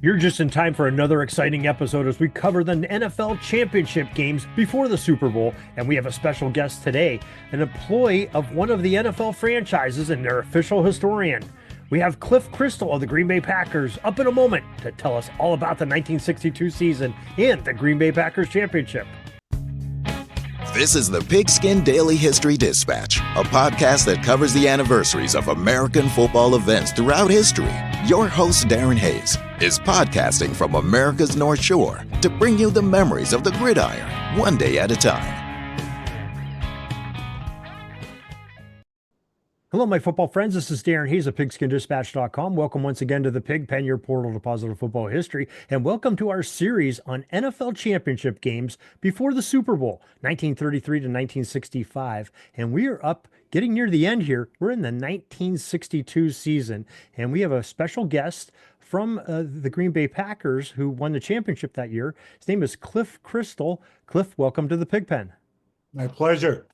You're just in time for another exciting episode as we cover the NFL championship games before the Super Bowl. And we have a special guest today, an employee of one of the NFL franchises and their official historian. We have Christl of the Green Bay Packers up in a moment to tell us all about the 1962 season and the Green Bay Packers championship. This is the Pigskin Daily History Dispatch, a podcast that covers the anniversaries of American football events throughout history. Your host, Darren Hayes, is podcasting from America's North Shore to bring you the memories of the gridiron, one day at a time. Hello, my football friends. This is Darren Hayes of PigskinDispatch.com. Welcome once again to the Pig Pen, your portal to positive football history, and welcome to our series on NFL championship games before the Super Bowl, 1933 to 1965. And we are up getting near the end here. We're in the 1962 season, and we have a special guest from the Green Bay Packers who won the championship that year. His name is Christl. Cliff, welcome to the Pig Pen. My pleasure.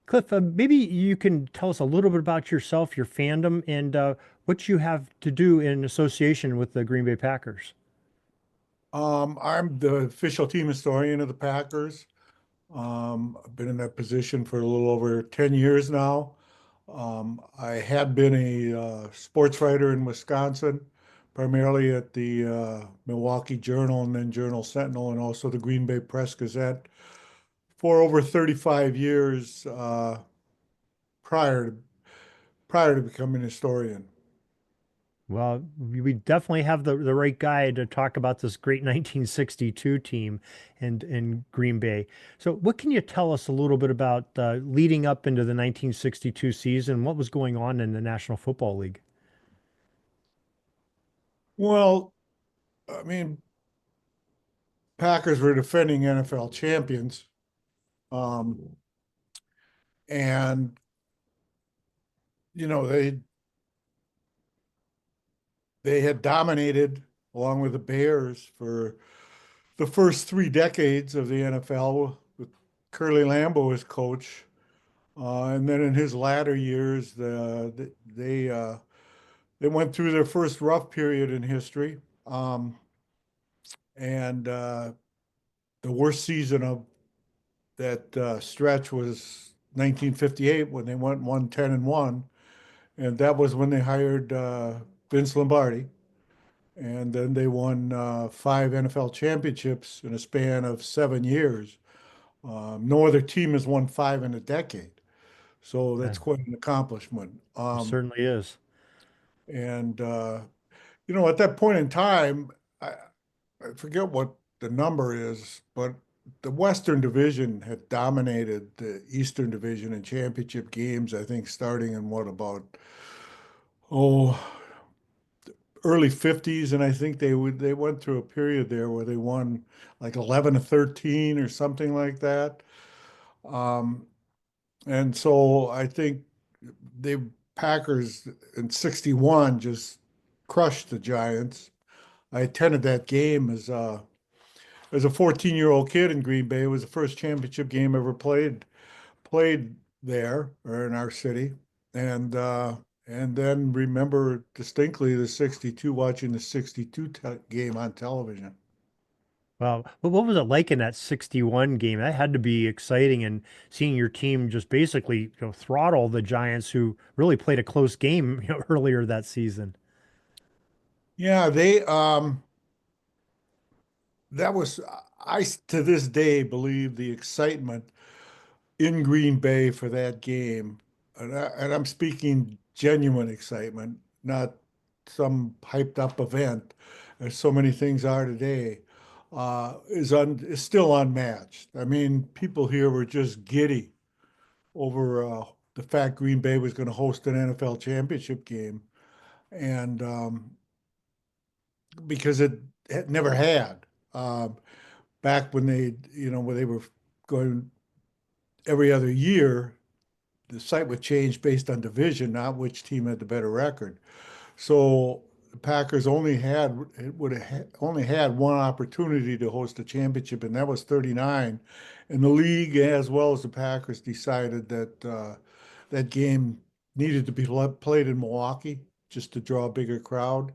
Cliff, maybe you can tell us a little bit about yourself, your fandom, and what you have to do in association with the Green Bay Packers. I'm the official team historian of the Packers. I've been in that position for a little over 10 years now. I had been a sports writer in Wisconsin, primarily at the Milwaukee Journal and then Journal Sentinel and also the Green Bay Press Gazette for over 35 years prior to becoming a historian. Well, we definitely have the right guy to talk about this great 1962 team and Green Bay. So what can you tell us a little bit about leading up into the 1962 season? What was going on in the National Football League? Well, I mean, Packers were defending NFL champions. And you know, they had dominated along with the Bears for the first 3 decades of the NFL with Curly Lambeau as coach. And then in his latter years, they went through their first rough period in history. And the worst season of that stretch was 1958 when they went 1-10-1, and that was when they hired Vince Lombardi, and then they won 5 NFL championships in a span of 7 years. No other team has won 5 in a decade, so that's quite an accomplishment. It certainly is. And at that point in time, I forget what the number is, but the Western Division had dominated the Eastern Division in championship games, I think starting in early 50s, and I think they went through a period there where they won like 11-13 or something like that. And so I think the Packers in 61 just crushed the Giants. I attended that game as a 14-year-old kid in Green Bay. It was the first championship game ever played there or in our city, and then remember distinctly watching the 62 game on television. Well, what was it like in that 61 game? That had to be exciting, and seeing your team just basically, throttle the Giants, who really played a close game, earlier that season. Yeah, that was, I to this day believe the excitement in Green Bay for that game, and I'm speaking genuine excitement, not some hyped up event, as so many things are today, is still unmatched. I mean, people here were just giddy over the fact Green Bay was going to host an NFL championship game, and because it never had. Back when when they were going every other year, the site would change based on division, not which team had the better record. So the Packers only had one opportunity to host a championship, and that was 39. And the league, as well as the Packers, decided that that game needed to be played in Milwaukee just to draw a bigger crowd.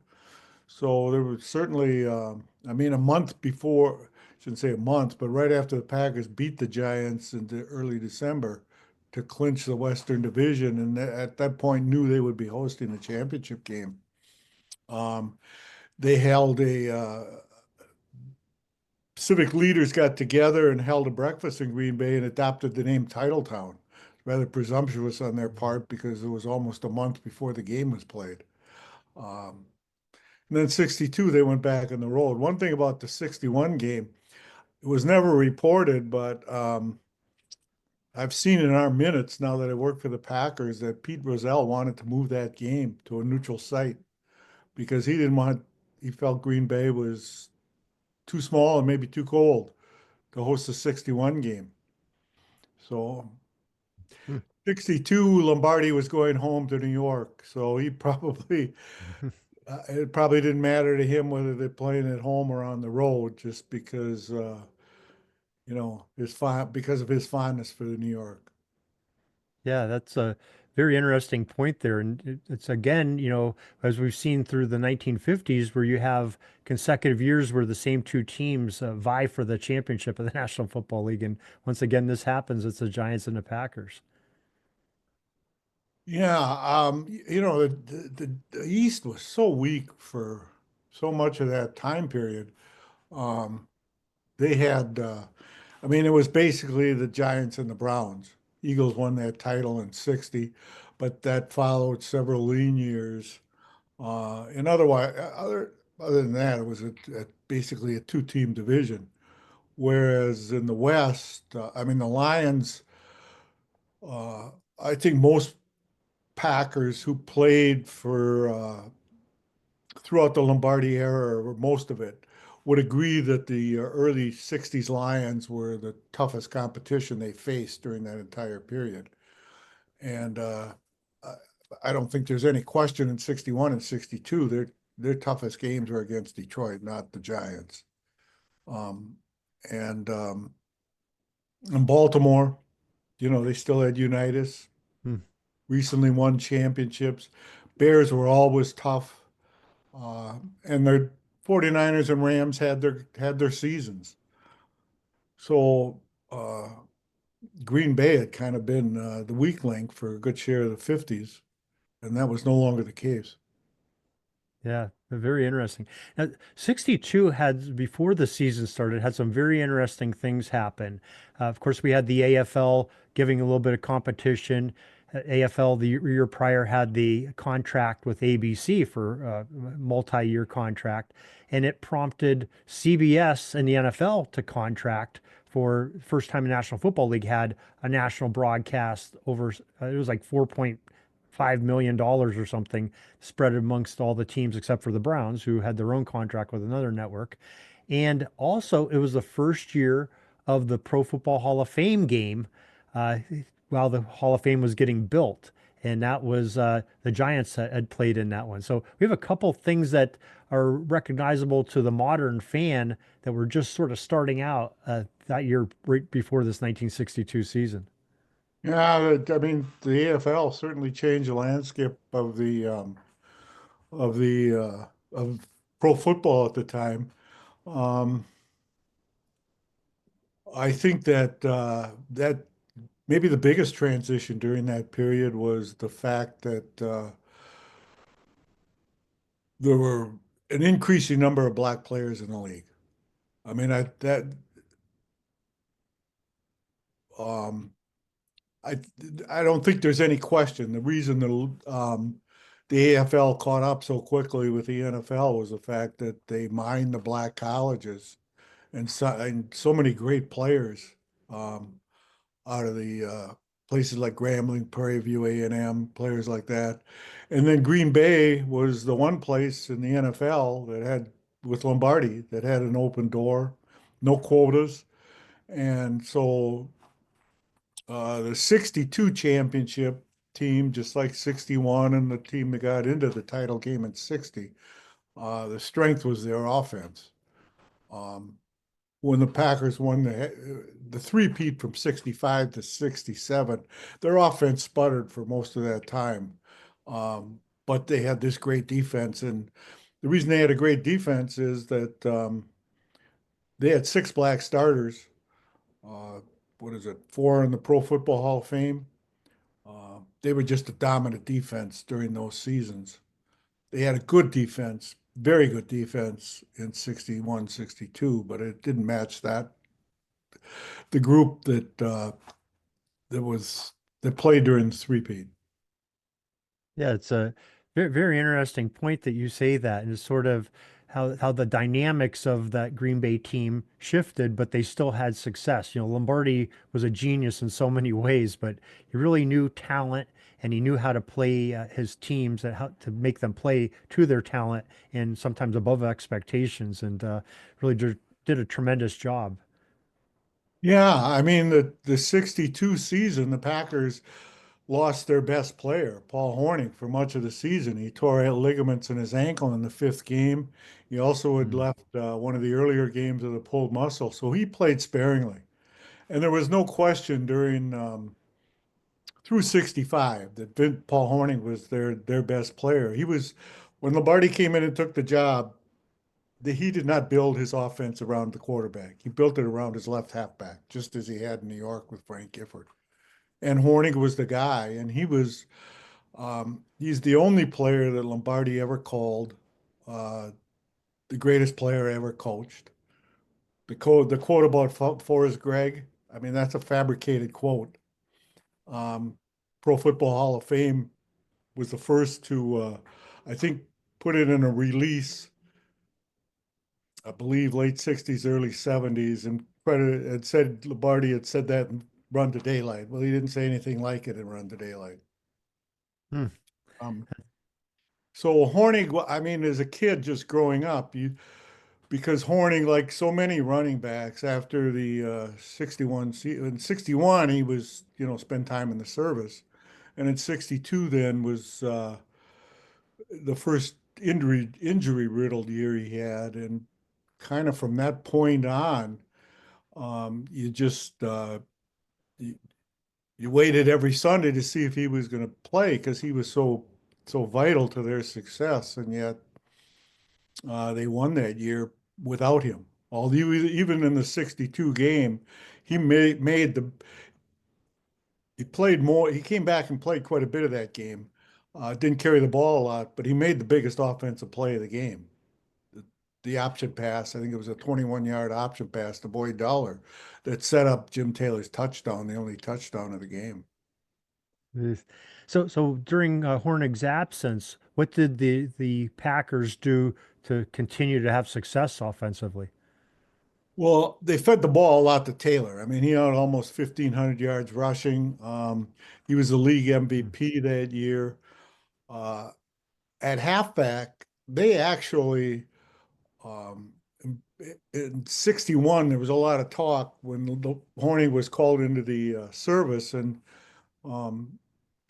So there was certainly, I mean, a month before, shouldn't say a month, but right after the Packers beat the Giants in the early December to clinch the Western Division, and at that point knew they would be hosting a championship game. Um, they held civic leaders got together and held a breakfast in Green Bay and adopted the name Titletown. Rather presumptuous on their part because it was almost a month before the game was played. Um, and then 62, they went back on the road. One thing about the 61 game, it was never reported, but I've seen in our minutes now that I work for the Packers that Pete Rozelle wanted to move that game to a neutral site because he felt Green Bay was too small and maybe too cold to host a 61 game. So Hmm. 62, Lombardi was going home to New York. So he probably, it probably didn't matter to him whether they're playing at home or on the road just because, because of his fondness for the New York. Yeah, that's a very interesting point there. And it's again, as we've seen through the 1950s, where you have consecutive years where the same two teams vie for the championship of the National Football League. And once again, this happens. It's the Giants and the Packers. Yeah, the East was so weak for so much of that time period. Um, they had, I mean, it was basically the Giants and the Browns. Eagles won that title in 60, but that followed several lean years. And other than that, it was basically a two-team division. Whereas in the West, I mean, the Lions, uh, I think most Packers who played for throughout the Lombardi era, or most of it, would agree that the early 60s Lions were the toughest competition they faced during that entire period. And I I don't think there's any question in 61 and 62, their toughest games were against Detroit, not the Giants. Um, and in Baltimore, they still had Unitas, Hmm. recently won championships. Bears were always tough. And their 49ers and Rams had their seasons. So Green Bay had kind of been the weak link for a good share of the 50s, and that was no longer the case. Yeah, very interesting. Now, 62 had, before the season started, had some very interesting things happen. Of course, we had the AFL giving a little bit of competition. AFL the year prior had the contract with ABC for a multi-year contract, and it prompted CBS and the NFL to contract for first time the National Football League had a national broadcast over, it was like 4.5 million dollars or something spread amongst all the teams except for the Browns, who had their own contract with another network. And also, it was the first year of the Pro Football Hall of Fame game uh, while the Hall of Fame was getting built. And that was the Giants had played in that one. So we have a couple things that are recognizable to the modern fan that were just sort of starting out that year right before this 1962 season. Yeah, I mean, the AFL certainly changed the landscape of pro football at the time. Um, I think that maybe the biggest transition during that period was the fact that there were an increasing number of black players in the league. I mean, um, I I don't think there's any question. The reason the AFL caught up so quickly with the NFL was the fact that they mined the black colleges and so many great players um, out of the places like Grambling, Prairie View, A&M, players like that. And then Green Bay was the one place in the NFL that had, with Lombardi, that had an open door, no quotas. And so the 62 championship team, just like 61 and the team that got into the title game in 60, the strength was their offense. Um, when the Packers won the three-peat from 65 to 67, their offense sputtered for most of that time. But they had this great defense. And the reason they had a great defense is that they had six black starters. Uh, what is it? Four in the Pro Football Hall of Fame. They were just a dominant defense during those seasons. They had a good defense, very good defense in 61, 62, but it didn't match that. The group that was that played during the three-peat. Yeah, it's a very, very interesting point that you say that, and it's sort of how the dynamics of that Green Bay team shifted, but they still had success. Lombardi was a genius in so many ways, but he really knew talent and he knew how to play his teams and how to make them play to their talent and sometimes above expectations, and really did a tremendous job. Yeah, I mean the 62 season, the Packers lost their best player, Paul Hornung, for much of the season. He tore out ligaments in his ankle in the fifth game. He also had Mm. left one of the earlier games with a pulled muscle, so he played sparingly. And there was no question during through 65 that Paul Hornung was their best player. He was when Lombardi came in and took the job. He did not build his offense around the quarterback. He built it around his left halfback, just as he had in New York with Frank Gifford. And Hornung was the guy, and he's the only player that Lombardi ever called uh, the greatest player ever coached. The quote about Forrest Gregg, I mean, that's a fabricated quote. Um, Pro Football Hall of Fame was the first to, I think, put it in a release, I believe, late 60s, early 70s, and credit had said Lombardi had said that in Run to Daylight. Well, he didn't say anything like it in Run to Daylight. Hmm. Um, so Horning, I mean, as a kid just growing up, because Horning, like so many running backs after the 61 in 61, he was, spend time in the service. And in 62 then was the first injury riddled year he had. And kind of from that point on, you just you, you waited every Sunday to see if he was going to play because he was so vital to their success. And yet they won that year without him. Although even in the 62 game, he made the he played more. He came back and played quite a bit of that game. Didn't carry the ball a lot, but he made the biggest offensive play of the game. The, the option pass, I think it was a 21-yard option pass to Boyd Dollar that set up Jim Taylor's touchdown, the only touchdown of the game. Yes. So during Hornig's absence, what did the Packers do to continue to have success offensively? Well, they fed the ball a lot to Taylor. I mean, he had almost 1,500 yards rushing. He was the league Mm. MVP that year. Uh, at halfback, they actually, um, in 61, there was a lot of talk when Horning was called into the service, and um,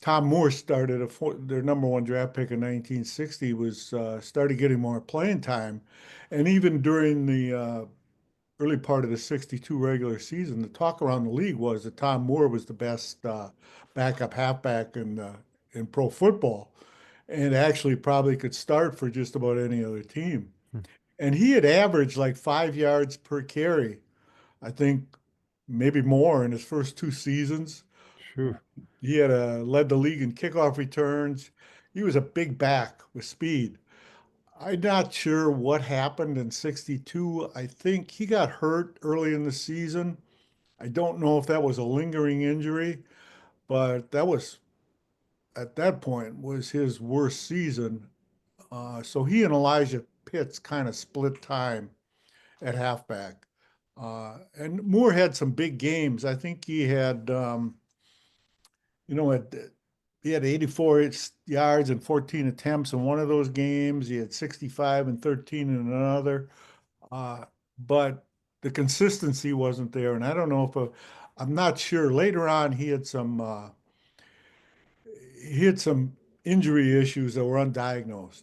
Tom Moore started their number one draft pick in 1960 was started getting more playing time, and even during the early part of the 62 regular season, the talk around the league was that Tom Moore was the best backup halfback in pro football and actually probably could start for just about any other team. Mm. And he had averaged like 5 yards per carry, I think maybe more in his first two seasons. True. He had led the league in kickoff returns. He was a big back with speed. I'm not sure what happened in 62. I think he got hurt early in the season. I don't know if that was a lingering injury, but that was at that point was his worst season. So he and Elijah Pitts kind of split time at halfback. And Moore had some big games. I think he had, you know, at, he had 84 yards and 14 attempts in one of those games. He had 65 and 13 in another. Uh, but the consistency wasn't there. And I don't know I'm not sure. Later on, he had some injury issues that were undiagnosed.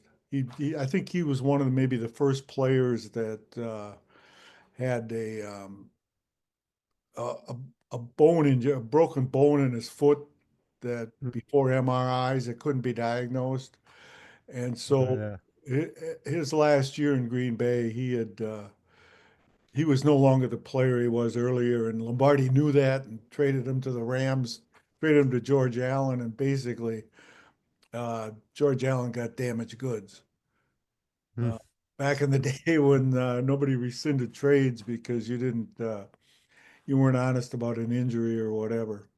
I think he was one of maybe the first players that had a, a a broken bone in his foot that Mm. before MRIs it couldn't be diagnosed. And so Yeah. his last year in Green Bay, he was no longer the player he was earlier, and Lombardi knew that and traded him to the Rams, traded him to George Allen, and basically George Allen got damaged goods. Hmm. Uh, Back in the day when nobody rescinded trades because you weren't honest about an injury or whatever.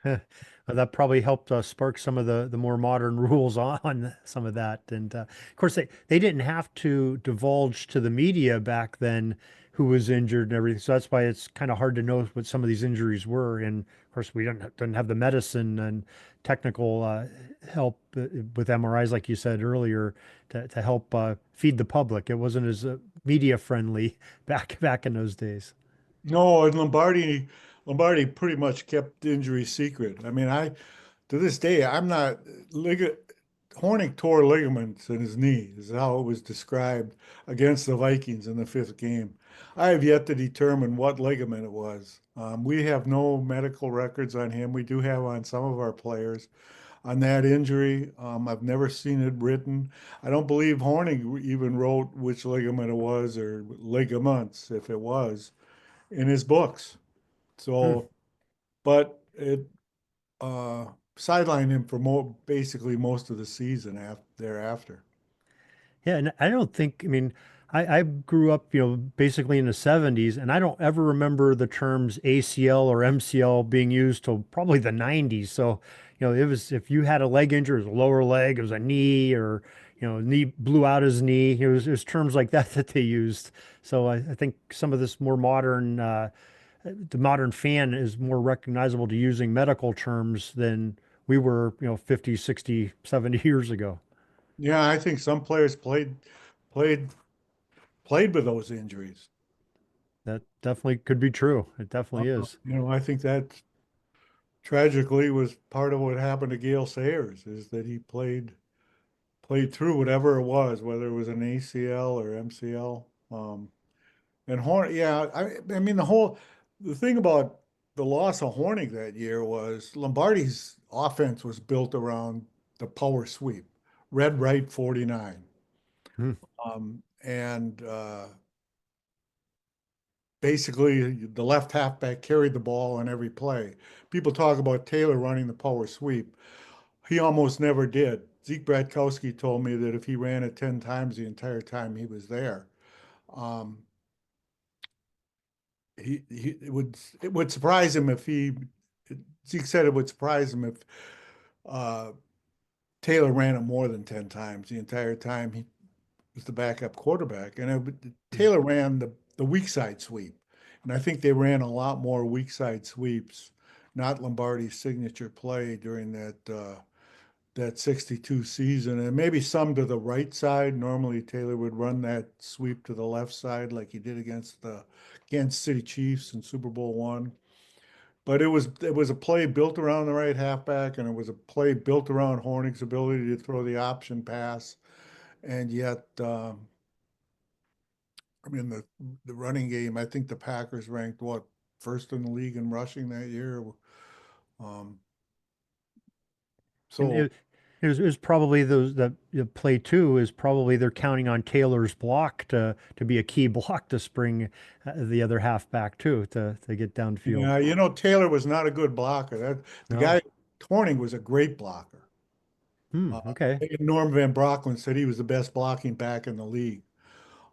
Well, that probably helped spark some of the more modern rules on some of that. And of course, they didn't have to divulge to the media back then who was injured and everything. So that's why it's kind of hard to know what some of these injuries were. And of course, we didn't have the medicine and technical help with MRIs, like you said earlier, to help feed the public. It wasn't as media friendly back in those days. No, and Lombardi pretty much kept injury secret. I mean, to this day, I'm not lig Hornick tore ligaments in his knee, is how it was described against the Vikings in the fifth game. I have yet to determine what ligament it was. We have no medical records on him. We do have on some of our players on that injury. I've never seen it written. I don't believe Hornick even wrote which ligament it was or ligaments, if it was, in his books. Hmm. So, but it sidelined him for basically most of the season thereafter. Yeah, and I don't think, I mean, I grew up, basically in the 70s, and I don't ever remember the terms ACL or MCL being used till probably the 90s. So, it was if you had a leg injury, it was a lower leg, it was a knee, or, knee blew out his knee. It was terms like that that they used. So I think some of this more modern, the modern fan is more recognizable to using medical terms than we were, 50, 60, 70 years ago. Yeah, I think some players played played with those injuries. That definitely could be true. It definitely is. I think that tragically was part of what happened to Gale Sayers is that he played through whatever it was, whether it was an ACL or MCL. And yeah, I mean the thing about the loss of Hornig that year was Lombardi's offense was built around the power sweep, red right 49. Hmm. And basically the left halfback carried the ball on every play. People talk about Taylor running the power sweep. He almost never did. Zeke Bratkowski told me that if he ran it 10 times the entire time he was there, um, it would surprise him if Zeke said it would surprise him if uh, Taylor ran it more than 10 times the entire time he was the backup quarterback. And Taylor ran the weak side sweep. And I think they ran a lot more weak side sweeps, not Lombardi's signature play during that 62 season, and maybe some to the right side. Normally Taylor would run that sweep to the left side like he did against the Kansas City Chiefs in Super Bowl one. But it was a play built around the right halfback, and it was a play built around Hornick's ability to throw the option pass. And yet, I mean, the running game, I think the Packers ranked what, first in the league in rushing that year. Um, And so it was probably those that play two is probably they're counting on Taylor's block to be a key block to spring the other half back too to get downfield. yeah, Taylor was not a good blocker. The No. guy Torning was a great blocker. Hmm. Okay. Norm Van Brocklin said he was the best blocking back in the league.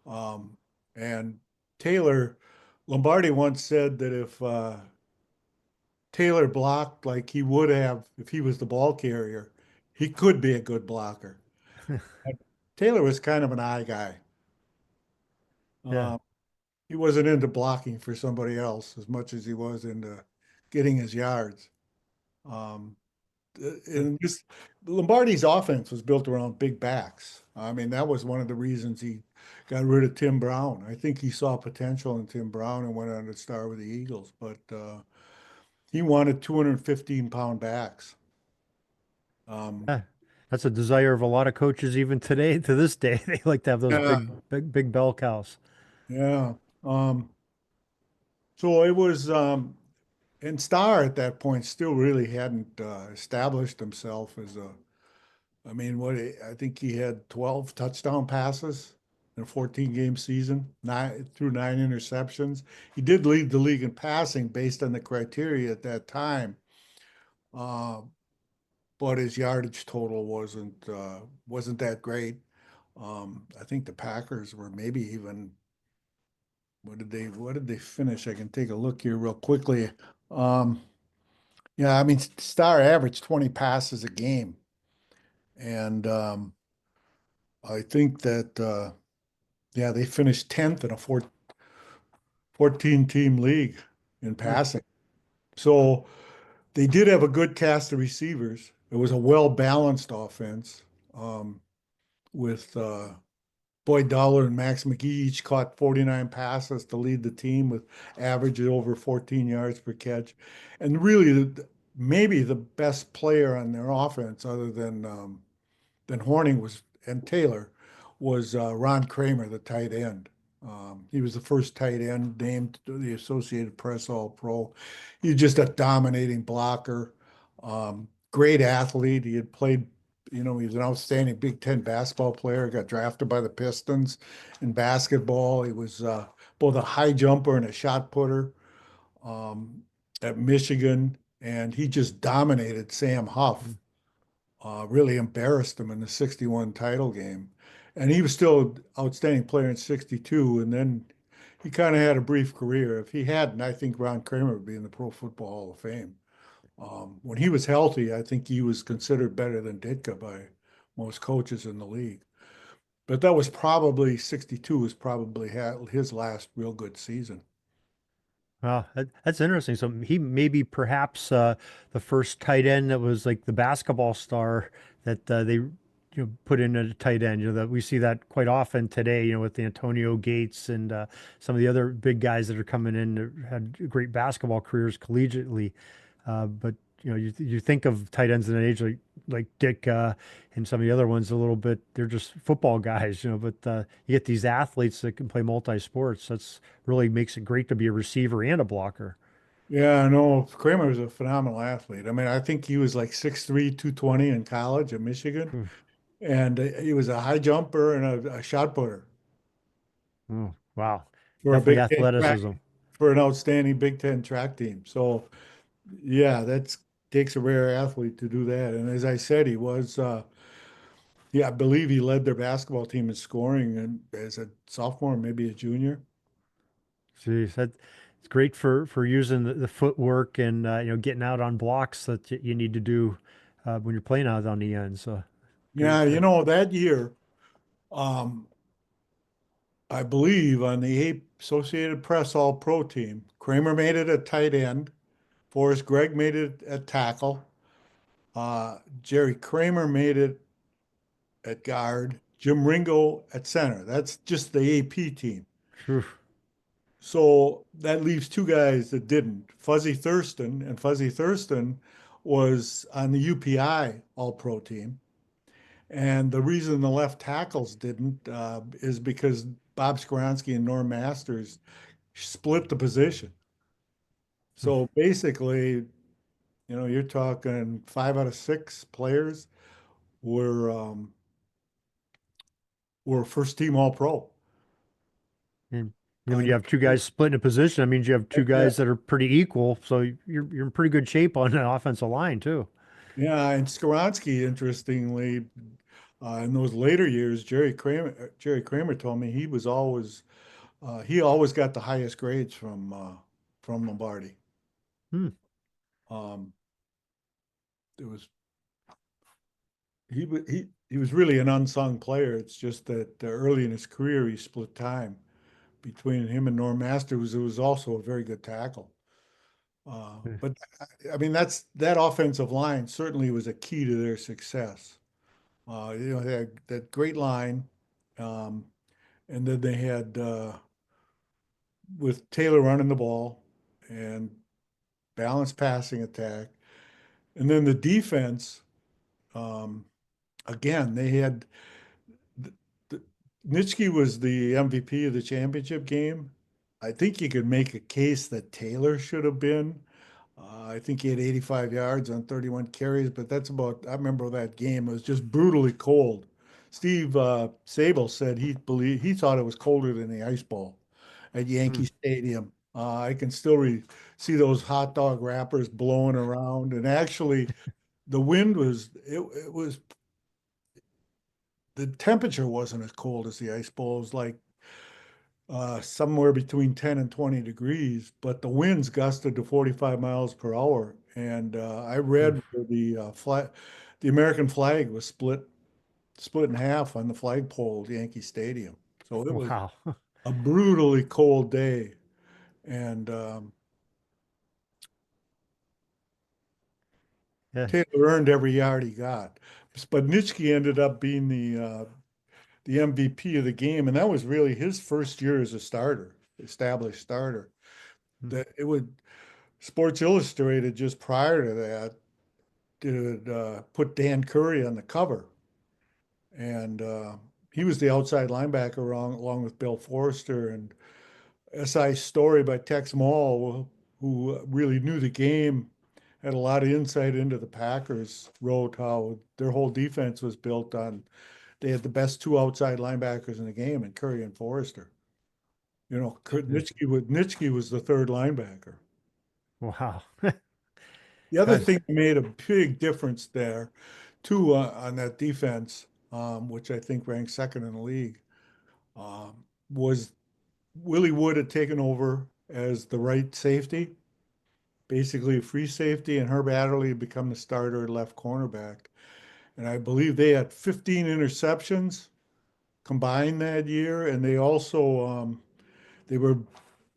Um, and Taylor, Lombardi once said that if Taylor blocked like he would have if he was the ball carrier, he could be a good blocker. Taylor was kind of an eye guy. Yeah. Um, he wasn't into blocking for somebody else as much as he was into getting his yards. Um, and this Lombardi's offense was built around big backs. I mean, that was one of the reasons he got rid of Tim Brown. I think he saw potential in Tim Brown and went on to star with the Eagles, but he wanted 215-pound backs. Um, Yeah. That's a desire of a lot of coaches even today to this day. They like to have those yeah, big bell cows. yeah. So it was, and Starr at that point still really hadn't established himself as I mean, I think he had 12 touchdown passes in a 14 game season, nine interceptions. He did lead the league in passing based on the criteria at that time. Uh, but his yardage total wasn't that great. I think the Packers were maybe even what did they finish? I can take a look here real quickly. Um, yeah, I mean Star averaged 20 passes a game, and I think that yeah, they finished 10th in a 14 team league in Hmm. passing. So they did have a good cast of receivers. It was a well balanced offense with Boyd Dollar and Max McGee each caught 49 passes to lead the team with average of over 14 yards per catch. And really, maybe the best player on their offense, other than Horning was and Taylor, was Ron Kramer, the tight end. He was the first tight end named to the Associated Press All Pro. He's just a dominating blocker, great athlete. He had played, he was an outstanding Big Ten basketball player. Got drafted by the Pistons in basketball. He was both a high jumper and a shot putter um, at Michigan, and he just dominated Sam Huff, really embarrassed him in the 61 title game. And he was still an outstanding player in 62. And then he kind of had a brief career. If he hadn't, I think Ron Kramer would be in the Pro Football Hall of Fame. When he was healthy, I think he was considered better than Ditka by most coaches in the league. But that was probably 62 was probably his last real good season. Wow, that's interesting. So he maybe perhaps the first tight end that was like the basketball star that they put in a tight end. That we see that quite often today. With the Antonio Gates and some of the other big guys that are coming in that had great basketball careers collegiately. But you think of tight ends in an age like Dick and some of the other ones a little bit. They're just football guys. But you get these athletes that can play multi sports. That's really makes it great to be a receiver and a blocker. Yeah, no, Kramer was a phenomenal athlete. I mean, I think he was like 6'3", 220 in college at Michigan. Hmm. And he was a high jumper and a shot putter Oh, wow, for a definitely Big Ten track, athleticism. for an outstanding Big Ten track team. So yeah, that's takes a rare athlete to do that. And as I said, he was yeah, I believe he led their basketball team in scoring and as a sophomore, maybe a junior. Jeez, it's great for using the footwork and getting out on blocks that you need to do when you're playing out on the end. So great. Yeah, that year, um, I believe on the Associated Press All Pro team, Kramer made it at tight end. Forrest Gregg made it at tackle. Jerry Kramer made it at guard. Jim Ringo at center. That's just the AP team. Phew. So that leaves two guys that didn't. Fuzzy Thurston, and Fuzzy Thurston was on the UPI All Pro team. And the reason the left tackles didn't is because Bob Skoronsky and Norm Masters split the position. So basically, you're talking 5 out of 6 players were were first team All Pro. And when you And have two guys splitting a position, that means you have two yeah, guys that are pretty equal. So you're in pretty good shape on the offensive line too. yeah, and Skoronsky, interestingly, in those later years, Jerry Kramer told me he always got the highest grades from Lombardi. Hmm. Um, it was he was really an unsung player. It's just that early in his career he split time between him and Norm Masters, who was also a very good tackle. But I mean, that offensive line certainly was a key to their success. They had that great line, um, and then they had with Taylor running the ball and balanced passing attack, and then the defense. Um, Again, they had the, the, Nitschke was the MVP of the championship game. I think you could make a case that Taylor should have been. I think he had 85 yards on 31 carries, but that's about, I remember that game. It was just brutally cold. Steve Sable said he thought it was colder than the ice bowl at Hmm. Yankee Stadium. I can still see those hot dog wrappers blowing around, and actually, the wind was it was the temperature wasn't as cold as the ice bowl. It was like somewhere between 10 and 20 degrees, but the winds gusted to 45 miles per hour. And I read Oof. where the American flag was split in half on the flagpole at Yankee Stadium. So it was Wow. a brutally cold day. And Yeah. Taylor earned every yard he got. But Nitschke ended up being the MVP of the game, and that was really his first year as a starter, established starter. Hmm. That it would Sports Illustrated just prior to that did put Dan Curry on the cover, and he was the outside linebacker along with Bill Forrester. And SI Story by Tex Mall, who really knew the game, had a lot of insight into the Packers, wrote how their whole defense was built on they had the best two outside linebackers in the game, and Curry and Forrester. You know, It's- Nitschke was the third linebacker. Wow. The other God. thing that made a big difference there, too, on that defense, which I think ranked second in the league, was Willie Wood had taken over as the right safety, basically a free safety, and Herb Adderley had become the starter at left cornerback. And I believe they had 15 interceptions combined that year, and they were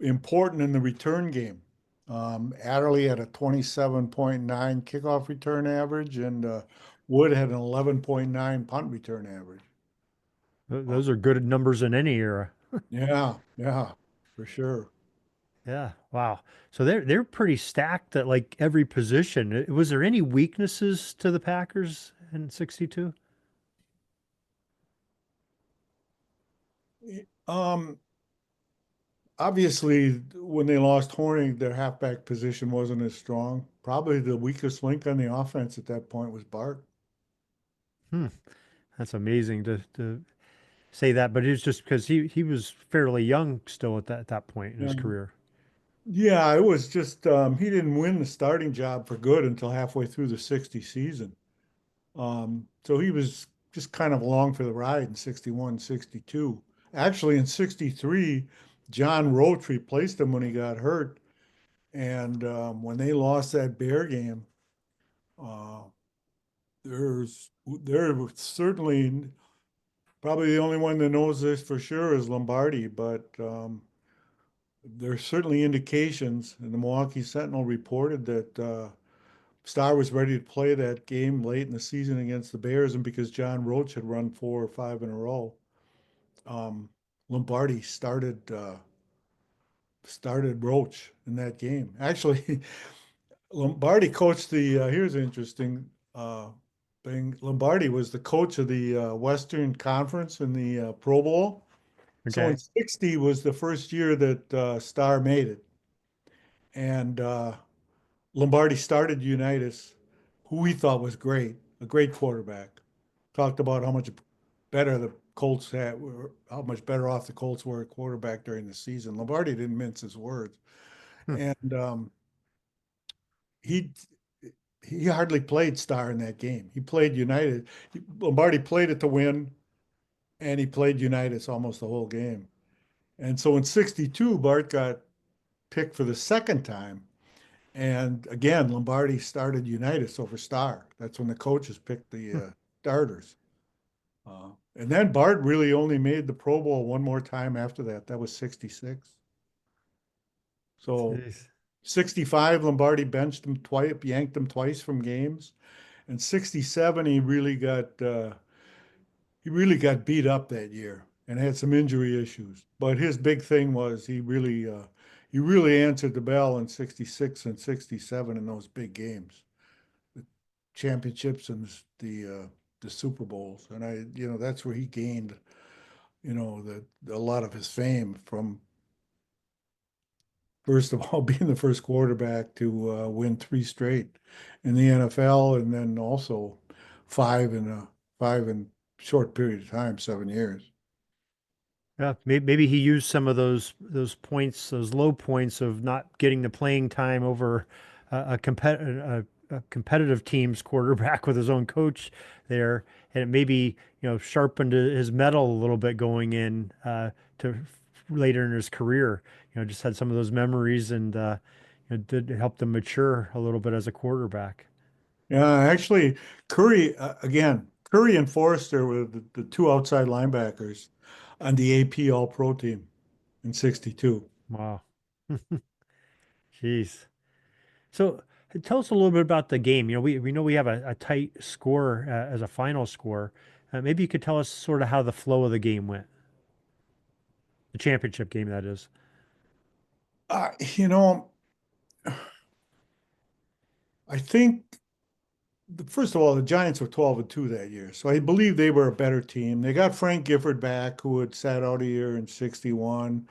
important in the return game. Adderley had a 27.9 kickoff return average, and Wood had an 11.9 punt return average. Uh, Those are good numbers in any era. yeah, yeah, for sure. Yeah. Wow. So they're pretty stacked at like every position. Was there any weaknesses to the Packers in 62? Um, Obviously, when they lost Horning, their halfback position wasn't as strong. Probably the weakest link on the offense at that point was Bart. Hmm. That's amazing to say that, but it's just because he was fairly young still at that point in his Yeah. career. Yeah, it was just he didn't win the starting job for good until halfway through the 60 season. So he was just kind of along for the ride in 61, 62. Actually, in 63, John Roach replaced him when he got hurt. And when they lost that Bear game, uh, there was certainly probably the only one that knows this for sure is Lombardi, but there's certainly indications, and the Milwaukee Sentinel reported that Starr was ready to play that game late in the season against the Bears, and because John Roach had run 4 or 5 in a row, um, Lombardi started Roach in that game. Actually, Lombardi coached the. Here's an interesting thing. Lombardi was the coach of the Western Conference in the Pro Bowl. So in Okay. '60 was the first year that Starr made it, and Lombardi started Unitas, who he thought was great, a great quarterback. Talked about how much better the Colts had, how much better off the Colts were at quarterback during the season. Lombardi didn't mince his words, Hmm. and he he hardly played Star in that game. He played United. Lombardi played it to win, and he played Unitas almost the whole game. And so in '62, Bart got picked for the second time. And again, Lombardi started Unitas over Star. That's when the coaches picked the starters. And then Bart really only made the Pro Bowl one more time after that. That was '66. So Jeez. 65, Lombardi benched him twice, yanked him twice from games. And '67, he really got beat up that year and had some injury issues. But his big thing was he really answered the bell in '66 and '67 in those big games, the championships and the Super Bowls. And that's where he gained a lot of his fame from. First of all, being the first quarterback to win three straight in the NFL, and then also five in short period of time, 7 years. Yeah, maybe he used some of those points, those low points of not getting the playing time over a competitive team's quarterback with his own coach there, and it maybe sharpened his metal a little bit going in to later in his career. Just had some of those memories and did help them mature a little bit as a quarterback. Yeah, actually, Curry and Forrester were the two outside linebackers on the AP All-Pro team in '62. Wow, jeez. So tell us a little bit about the game. We know we have a tight score as a final score. Maybe you could tell us sort of how the flow of the game went, the championship game, that is. Uh, you know, I think first of all, the Giants were 12-2 that year, so I believe they were a better team. They got Frank Gifford back, who had sat out a year in '61.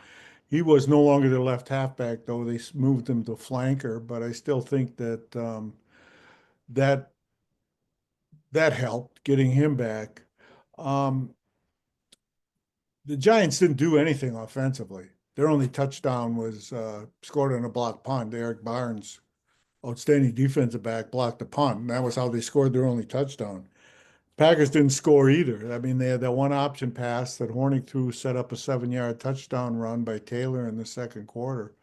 He was no longer the left halfback, though. They moved him to flanker, but I still think that that that helped getting him back. Um, the Giants didn't do anything offensively. Their only touchdown was scored on a blocked punt. Eric Barnes, outstanding defensive back, blocked the punt, and that was how they scored their only touchdown. Packers didn't score either. I mean, they had that one option pass that Hornick threw, set up a 7-yard touchdown run by Taylor in the second quarter.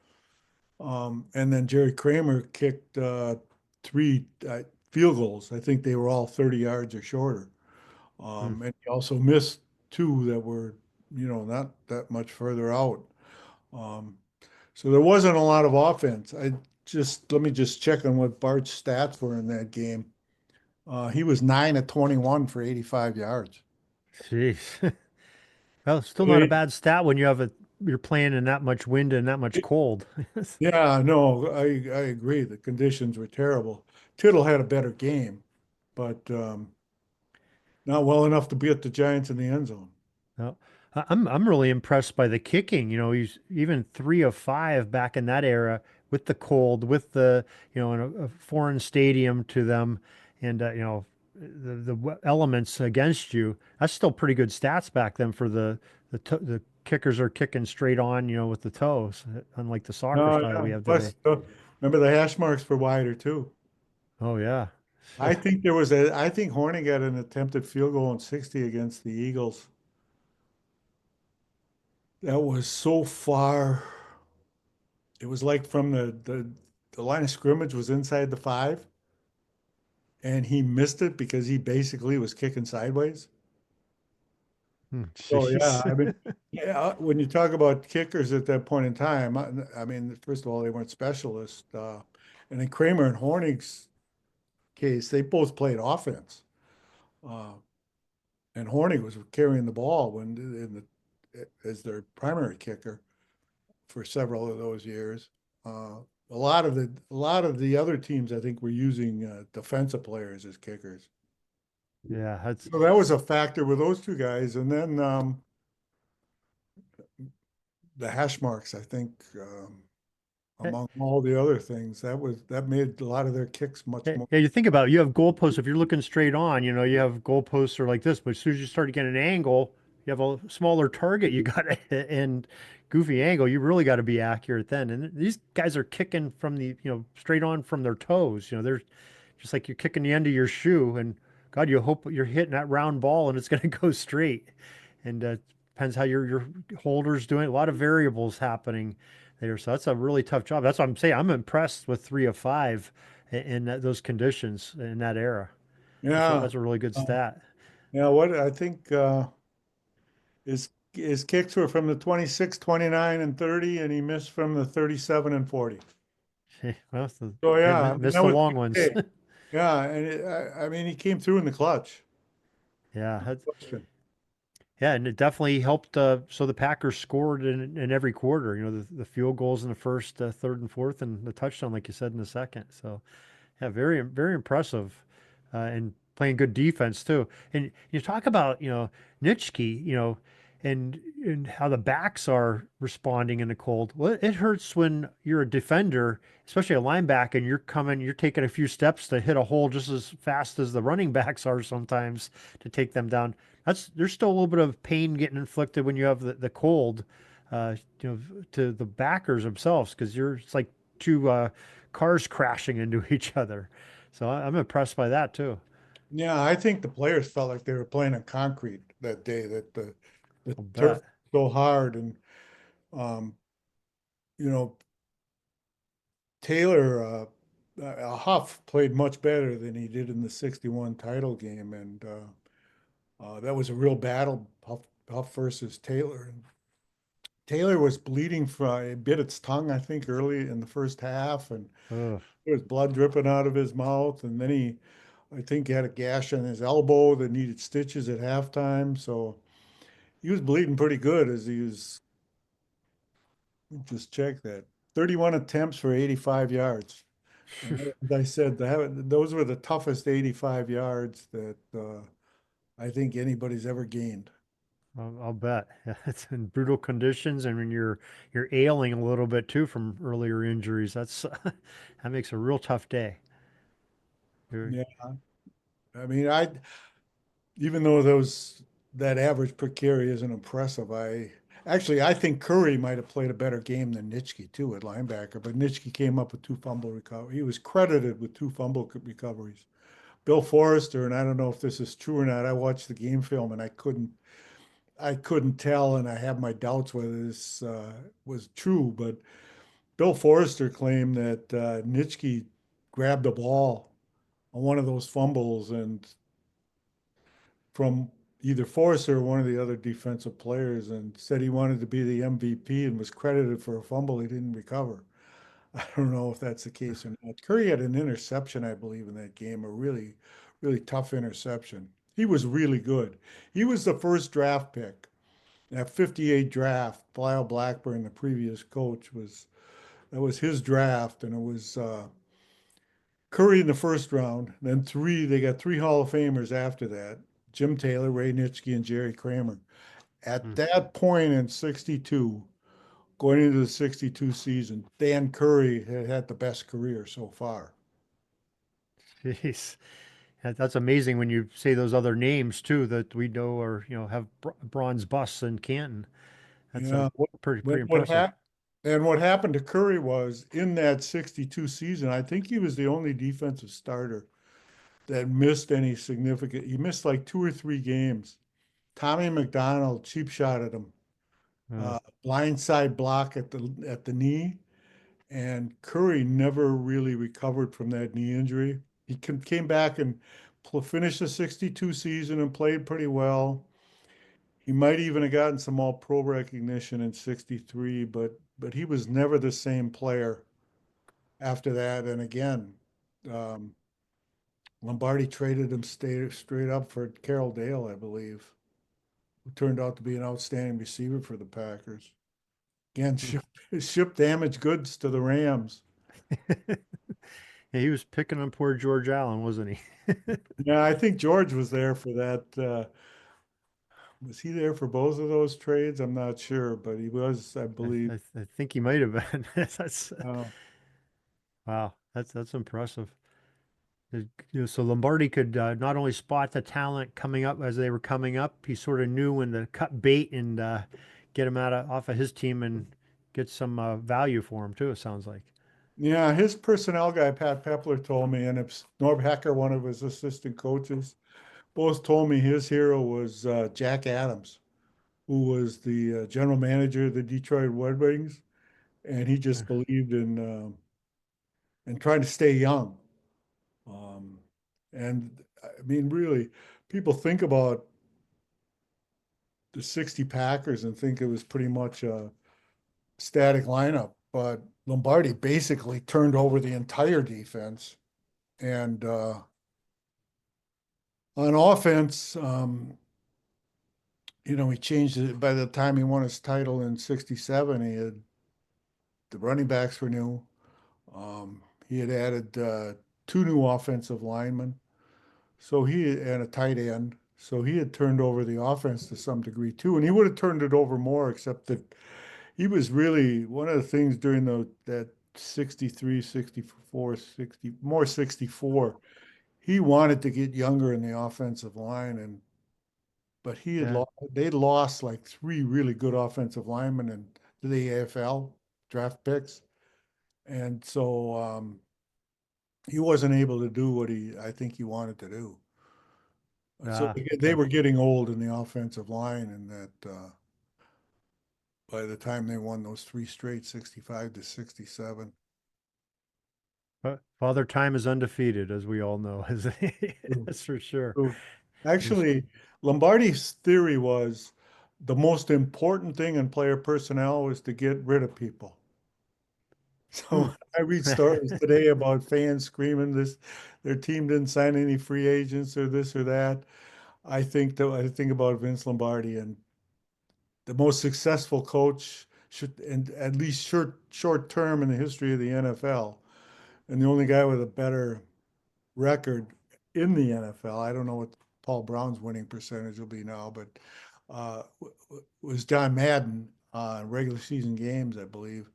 And then Jerry Kramer kicked three field goals. I think they were all 30 yards or shorter. Hmm. And he also missed two that were, not that much further out. Um, so there wasn't a lot of offense. Let me just check on what Bart's stats were in that game. He was 9 of 21 for 85 yards. Jeez. Well, still not a Wait. bad stat when you're playing in that much wind and that much cold. Yeah, no, I agree. The conditions were terrible. Tittle had a better game, but not well enough to beat the Giants in the end zone. No, I'm really impressed by the kicking. He's even 3 of 5 back in that era with the cold, with the in a foreign stadium to them, and the elements against you. That's still pretty good stats back then for the kickers are kicking straight on, with the toes, unlike the soccer No, style yeah. we have today. Plus, remember the hash marks were wider too. Oh yeah, I think Horning got an attempted field goal in '60 against the Eagles. That was so far. It was like from the line of scrimmage was inside the 5, and he missed it because he basically was kicking sideways. Hmm, So yeah, jeez. I mean, yeah, when you talk about kickers at that point in time, I mean, first of all, they weren't specialists, and in Kramer and Hornig's case, they both played offense, uh, and Hornig was carrying the ball as their primary kicker for several of those years. A lot of the other teams, I think, were using defensive players as kickers. Yeah, that's So that was a factor with those two guys, and then the hash marks, I think, among all the other things, that made a lot of their kicks much yeah, more. yeah, you think about it, you have goalposts. If you're looking straight on, you have goalposts are like this, but as soon as you start to get an angle, you have a smaller target you got to hit and goofy angle. You really got to be accurate then. And these guys are kicking from straight on from their toes. They're just like you're kicking the end of your shoe, and God, you hope you're hitting that round ball and it's going to go straight. And depends how your holder's doing. A lot of variables happening there, so that's a really tough job. That's what I'm saying. I'm impressed with 3 of 5 in those conditions in that era. Yeah, That's a really good uh, stat. yeah. What I think his kicks were from the 26, 29, and 30, and he missed from the 37 and 40. Well, So yeah, I mean missed that the was long big ones. day. Yeah, and I mean he came through in the clutch. Yeah, No question. yeah, and it definitely helped. So the Packers scored in every quarter. The field goals in the first, third, and fourth, and the touchdown, like you said, in the second. So yeah, very very impressive, and playing good defense too. And you talk about Nitschke. and how the backs are responding in the cold. Well, it hurts when you're a defender, especially a linebacker, and you're taking a few steps to hit a hole just as fast as the running backs are sometimes to take them down. There's still a little bit of pain getting inflicted when you have the cold, you know, to the backers themselves because it's like two cars crashing into each other. So I'm impressed by that too. Yeah, I think the players felt like they were playing on concrete that day, that the I'll turf bet. was so hard. And um, you know, Taylor Huff played much better than he did in the 61 title game. And that was a real battle, Huff versus Taylor. And Taylor was bleeding from, it bit its tongue, I think, early in the first half, and Ugh. there was blood dripping out of his mouth. And then I think, he had a gash on his elbow that needed stitches at halftime. So he was bleeding pretty good as he was, just check that, 31 attempts for 85 yards. And as I said, those were the toughest 85 yards that I think anybody's ever gained. I'll bet. It's in brutal conditions, and when you're ailing a little bit too from earlier injuries, that's that makes a real tough day. You're- Yeah, I mean, even though that average per carry isn't impressive, I think Curry might have played a better game than Nitschke too at linebacker, but Nitschke came up with two fumble recoveries. He was credited with two fumble recoveries. Bill Forrester, and I don't know if this is true or not. I watched the game film and I couldn't tell, and I have my doubts whether this was true. But Bill Forrester claimed that Nitschke grabbed the ball on one of those fumbles, and from either Forrester or one of the other defensive players, and said he wanted to be the MVP and was credited for a fumble he didn't recover. I don't know if that's the case or not. Curry had an interception, I believe, in that game, a really, really tough interception. He was really good. He was the first draft pick. That 58 draft, Lyle Blackburn, the previous coach, that was his draft, and it was Curry in the first round. Then they got three Hall of Famers after that: Jim Taylor, Ray Nitschke, and Jerry Kramer. At Hmm. that point in 62, going into the 62 season, Dan Curry had had the best career so far. Jeez, that's amazing when you say those other names too that we know are have bronze busts in Canton. That's a Yeah, pretty what impressive. happened? And what happened to Curry was, in that 62 season, I think he was the only defensive starter that missed any significant. He missed like two or three games. Tommy McDonald cheap shot at him, Uh, blindside block at the knee, and Curry never really recovered from that knee injury. He came back and finished the 62 season and played pretty well. He might even have gotten some all pro recognition in 63, but he was never the same player after that. And again, um, Lombardi traded him straight up for Carroll Dale, I believe, who turned out to be an outstanding receiver for the Packers. Again, hmm. ship damaged goods to the Rams. Yeah, he was picking on poor George Allen, wasn't he? Yeah, I think George was there for that. Was he there for both of those trades? I'm not sure, but he was, I believe. I think he might have been. That's Uh, wow. That's impressive. So Lombardi could not only spot the talent coming up as they were coming up, he sort of knew when to cut bait and get him off of his team and get some value for him too. It sounds like. yeah, his personnel guy, Pat Pepler, told me, and it's Norb Hecker, one of his assistant coaches, both told me his hero was Jack Adams, who was the general manager of the Detroit Red Wings, and he just believed in trying to stay young. Um, and I mean, really, people think about the 60 Packers and think it was pretty much a static lineup, but Lombardi basically turned over the entire defense. And on offense, he changed it. By the time he won his title in 67, the running backs were new. He had added two new offensive linemen. So he and a tight end. So he had turned over the offense to some degree too, and he would have turned it over more, except that he was really one of the things during that 63, 64, 60, more 64. He wanted to get younger in the offensive line, and but Yeah. they lost like three really good offensive linemen in the AFL draft picks, and so he wasn't able to do what I think he wanted to do. So they Okay. were getting old in the offensive line, and that by the time they won those three straight, 65 to 67. But Father Time is undefeated, as we all know. That's for sure. So Just actually, Lombardi's theory was the most important thing in player personnel was to get rid of people. hmm. So I read stories today about fans screaming this, their team didn't sign any free agents or this or that. I think about Vince Lombardi, and the most successful coach should, and at least short term in the history of the NFL, and the only guy with a better record in the NFL. I don't know what Paul Brown's winning percentage will be now, but was John Madden regular season games, I believe.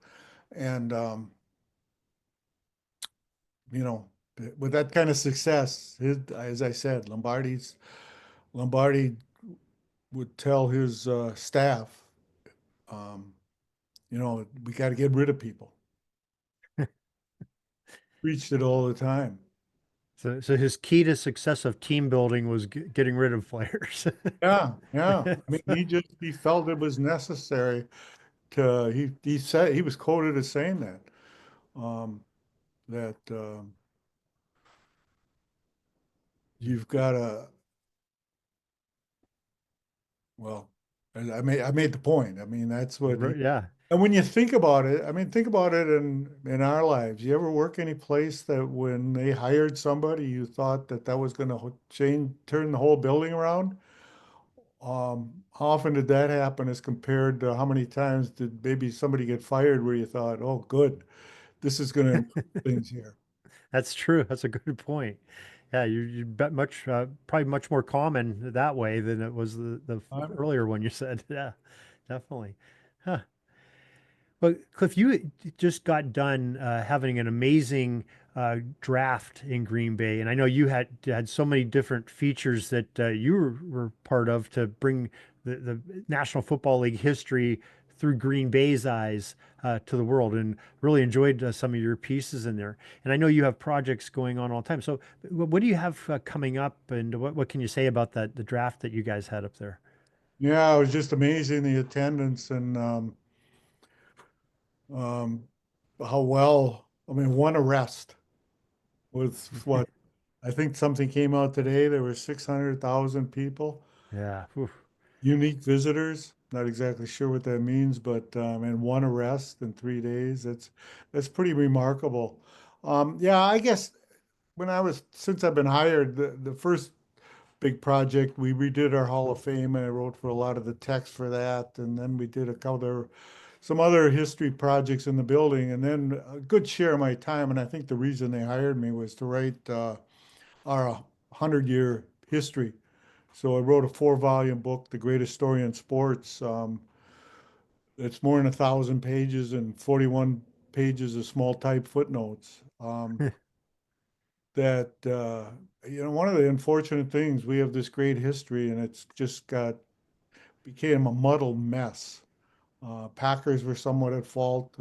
And you know, with that kind of success, as I said, Lombardi would tell his staff, um, we got to get rid of people. Preached it all the time. so his key to success of team building was getting rid of players. Yeah, yeah. I mean, he felt it was necessary to. He said he was quoted as saying that. Um, that you've got to, well, I made the point. I mean, that's what he, Yeah. and when you think about it, I mean, think about it in our lives. You ever work any place that when they hired somebody, you thought that that was going to turn the whole building around? How often did that happen as compared to how many times did maybe somebody get fired where you thought, oh, good, this is going to improve things here. That's true. That's a good point. Yeah, you bet much probably much more common that way than it was the Um, earlier one you said. Yeah, definitely. Huh. Well, Cliff, you just got done having an amazing draft in Green Bay, and I know you had so many different features that you were part of to bring the National Football League history through Green Bay's eyes to the world, and really enjoyed some of your pieces in there. And I know you have projects going on all the time. So, what do you have coming up, and what can you say about the draft that you guys had up there? yeah, it was just amazing the attendance and um, how well, I mean, one arrest with what I think something came out today. There were 600,000 people, Yeah. Whew. unique visitors. Not exactly sure what that means, but and one arrest in 3 days. That's pretty remarkable. Yeah, I guess since I've been hired, the first big project we redid our Hall of Fame, and I wrote for a lot of the text for that, and then we did some other history projects in the building, and then a good share of my time, and I think the reason they hired me was to write our 100-year history. So I wrote a four-volume book, The Greatest Story in Sports. It's more than 1,000 pages and 41 pages of small type footnotes. That one of the unfortunate things, we have this great history, and it's just became a muddled mess. Packers were somewhat at fault,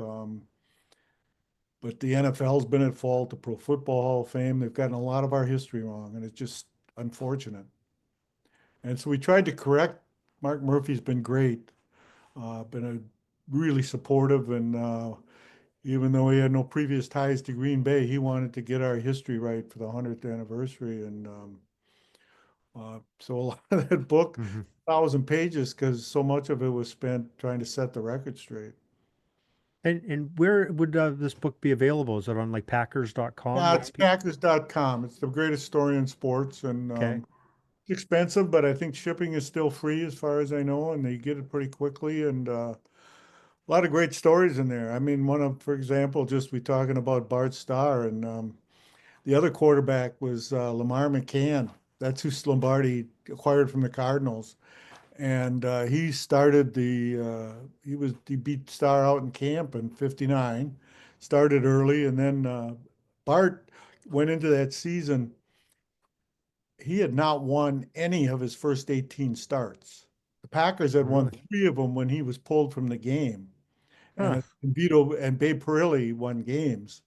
but the NFL's been at fault. The Pro Football Hall of Fame, they've gotten a lot of our history wrong, and it's just unfortunate. And so we tried to correct. Mark Murphy's been great, been a really supportive, and even though he had no previous ties to Green Bay, he wanted to get our history right for the 100th anniversary. And so a lot of that book, Mhm. 1,000 pages, because so much of it was spent trying to set the record straight. And where would this book be available? Is it on like Packers.com Yeah, that it's people? Packers.com. It's the greatest story in sports, and Okay. it's expensive, but I think shipping is still free as far as I know, and they get it pretty quickly. And a lot of great stories in there. I mean, for example, just we talking about Bart Starr, and the other quarterback was Lamar McCann, That's who Lombardi acquired from the Cardinals. And he started he beat Starr out in camp in '59, started early, and then Bart went into that season. He had not won any of his first 18 starts. The Packers had won Really? three of them when he was pulled from the game, Huh. and Vito and Babe Parilli won games,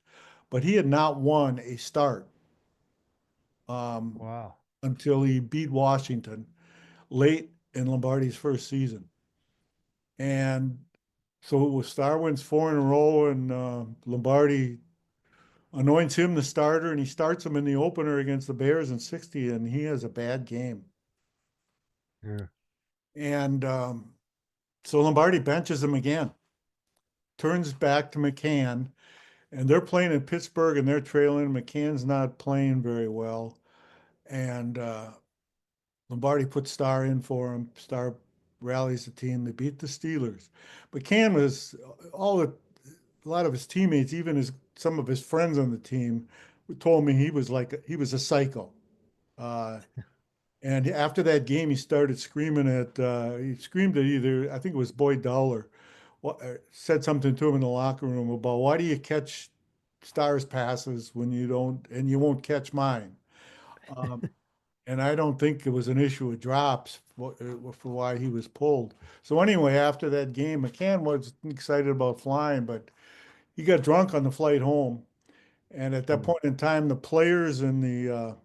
but he had not won a start um, Wow. until he beat Washington late in Lombardi's first season. And so it was Star wins four in a row, and Lombardi anoints him the starter, and he starts him in the opener against the Bears in '60, and he has a bad game. Yeah. And so Lombardi benches him again, turns back to McCann, and they're playing in Pittsburgh, and they're trailing. McCann's not playing very well, and Lombardi puts Starr in for him. Starr rallies the team. They beat the Steelers. McCann was all the a lot of his teammates, even some of his friends on the team, told me he was a psycho. Uh, and after that game, he started screaming he screamed at either I think it was Boyd Dowler, said something to him in the locker room about why do you catch Star's passes when you don't and you won't catch mine. Um, and I don't think it was an issue of drops for why he was pulled. So anyway, after that game, McCann was excited about flying, but he got drunk on the flight home. And at that Hmm. point in time, the players and the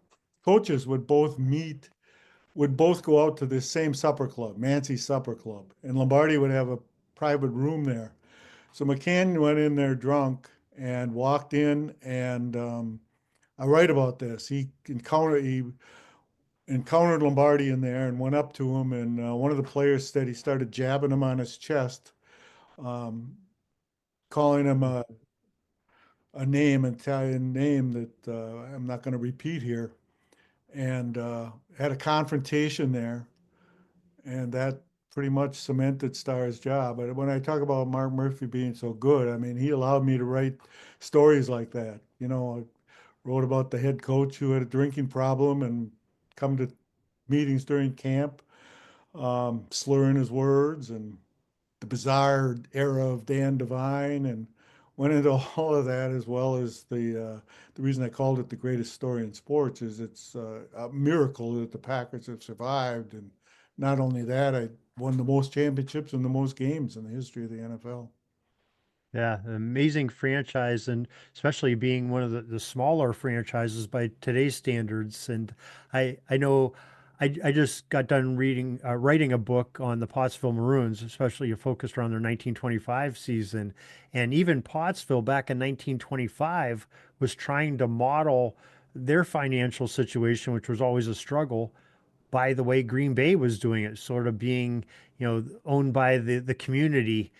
coaches would both go out to this same supper club, Mancy's Supper Club. And Lombardi would have a private room there. So McCann went in there drunk and walked in, and I write about this. He encountered Lombardi in there and went up to him, and one of the players said he started jabbing him on his chest, um, calling him a name, an Italian name that I'm not going to repeat here, and had a confrontation there, and that pretty much cemented Starr's job. But when I talk about Mark Murphy being so good, I mean, he allowed me to write stories like that. You know, I wrote about the head coach who had a drinking problem and come to meetings during camp, slurring his words, and the bizarre era of Dan Devine, and went into all of that, as well as the reason I called it the greatest story in sports is it's a miracle that the Packers have survived, and not only that, I won the most championships and the most games in the history of the NFL. Yeah, an amazing franchise, and especially being one of the smaller franchises by today's standards. And I know I just got done writing a book on the Pottsville Maroons, especially focused around their 1925 season. And even Pottsville back in 1925 was trying to model their financial situation, which was always a struggle, by the way Green Bay was doing it, sort of being, owned by the community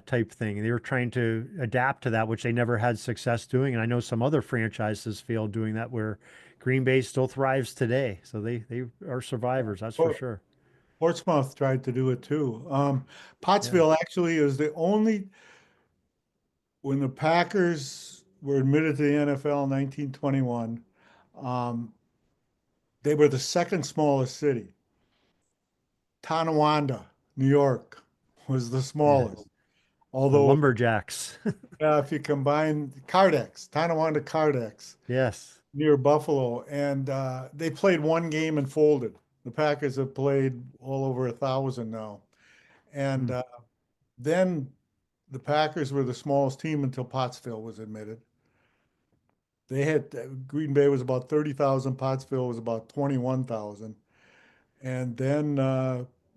type thing. They were trying to adapt to that, which they never had success doing. And I know some other franchises failed doing that, where Green Bay still thrives today. So they are survivors, that's for Well, sure. Portsmouth tried to do it too. Yeah. Pottsville actually is the only, when the Packers were admitted to the NFL in 1921, um, they were the second smallest city. Tonawanda, New York, was the Yeah. smallest. The Although, lumberjacks. if you combine Cardex, Tonawanda Cardex, Yes. near Buffalo, and they played one game and folded. The Packers have played all over 1,000 now. And Hmm. then the Packers were the smallest team until Pottsville was admitted. They had Green Bay was about 30,000, Pottsville was about 21,000. And then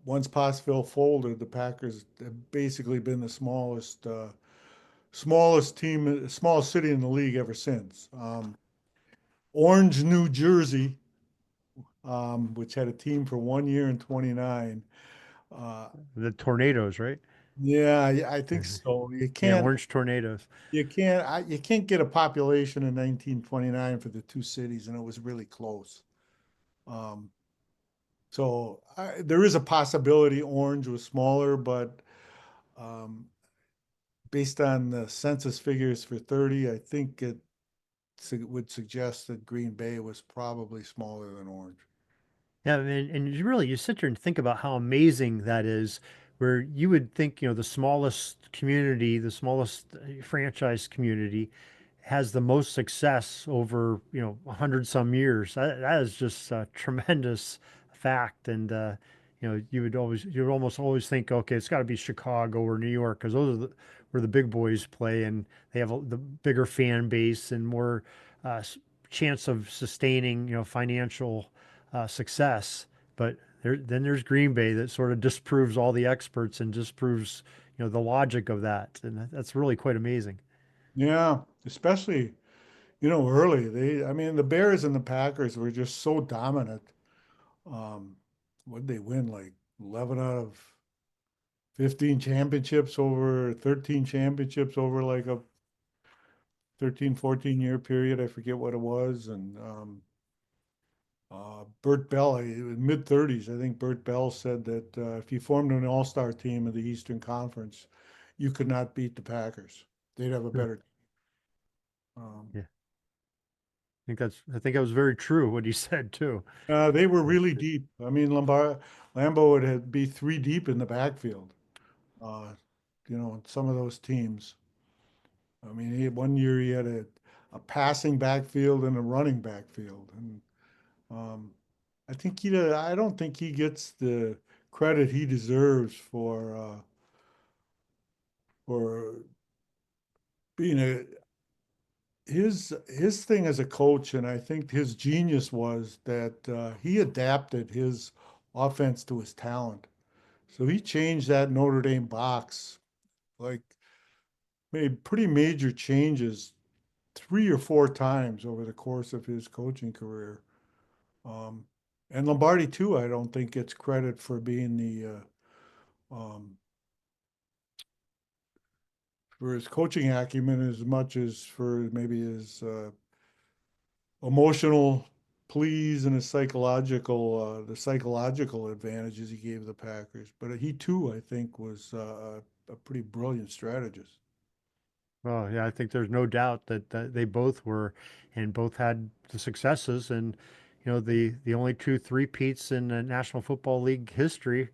once Pottsville folded, the Packers have basically been the smallest city in the league ever since. Orange, New Jersey, which had a team for 1 year in 29. Uh, The tornadoes, right? yeah, I think so. Yeah, orange tornadoes. You can't get a population in 1929 for the two cities, and it was really close. Um, there is a possibility Orange was smaller, but um, based on the census figures for 30, I think it would suggest that Green Bay was probably smaller than Orange. Yeah, and you sit there and think about how amazing that is, where you would think, the smallest community, the smallest franchise community has the most success over, 100 some years. That is just a tremendous fact. And, you would almost always think, okay, it's got to be Chicago or New York, because those are where the big boys play, and they have the bigger fan base and more chance of sustaining, financial success. But then there's Green Bay that sort of disproves all the experts and disproves, the logic of that. And that's really quite amazing. Yeah, especially, early. I mean, the Bears and the Packers were just so dominant. Um, what they win, like 11 out of 15 championships over 13 championships over like a 13, 14-year period. I forget what it was. And Bert Bell, in mid-30s, I think Bert Bell said that if you formed an all-star team of the Eastern Conference, you could not beat the Packers. They'd have a Yeah. better. Um, Yeah. I think that was very true what he said too. they were really deep. I mean, Lambeau would be three deep in the backfield. Uh, some of those teams. I mean, one year he had a passing backfield and a running backfield, and um, I don't think he gets the credit he deserves for being his thing as a coach. And I think his genius was that he adapted his offense to his talent. So he changed that Notre Dame box, like made pretty major changes 3 or 4 times over the course of his coaching career. Um, and Lombardi too, I don't think gets credit for being for his coaching acumen as much as for maybe his emotional pleas and his the psychological advantages he gave the Packers. But he too, I think, was a pretty brilliant strategist. Well, yeah, I think there's no doubt that they both were, and both had the successes. And the only two three-peats in the National Football League history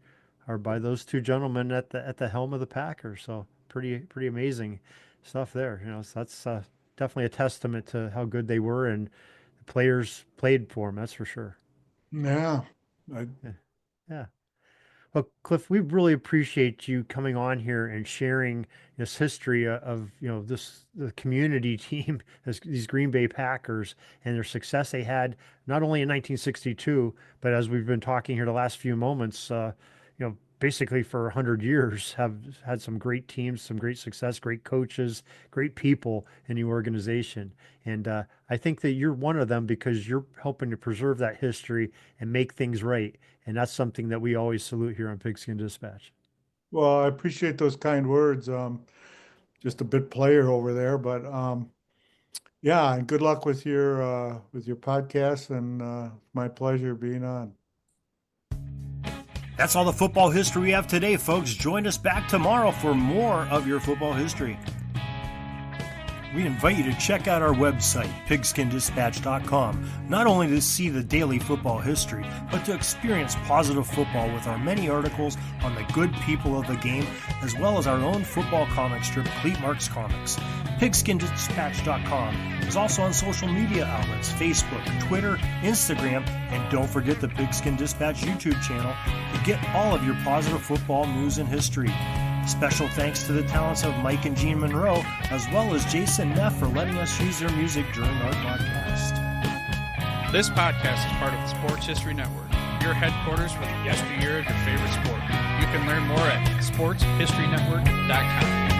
are by those two gentlemen at the helm of the Packers. So pretty amazing stuff there. So that's definitely a testament to how good they were, and the players played for them. That's for sure. Yeah, I, Yeah. Yeah. Well, Cliff, we really appreciate you coming on here and sharing this history of, the community team, these Green Bay Packers, and their success they had not only in 1962, but as we've been talking here the last few moments, basically for 100 years have had some great teams, some great success, great coaches, great people in the organization. And I think that you're one of them because you're helping to preserve that history and make things right. And that's something that we always salute here on Pigskin Dispatch. well, I appreciate those kind words. Just a bit player over there, but yeah, and good luck with your podcast, and my pleasure being on. That's all the football history we have today, folks. Join us back tomorrow for more of your football history. We invite you to check out our website, pigskindispatch.com, not only to see the daily football history, but to experience positive football with our many articles on the good people of the game, as well as our own football comic strip, Cleat Marks Comics. Pigskindispatch.com is also on social media outlets, Facebook, Twitter, Instagram, and don't forget the Pigskin Dispatch YouTube channel to get all of your positive football news and history. Special thanks to the talents of Mike and Gene Monroe, as well as Jason Neff for letting us use their music during our podcast. This podcast is part of the Sports History Network, your headquarters for the yesteryear of your favorite sport. You can learn more at sportshistorynetwork.com.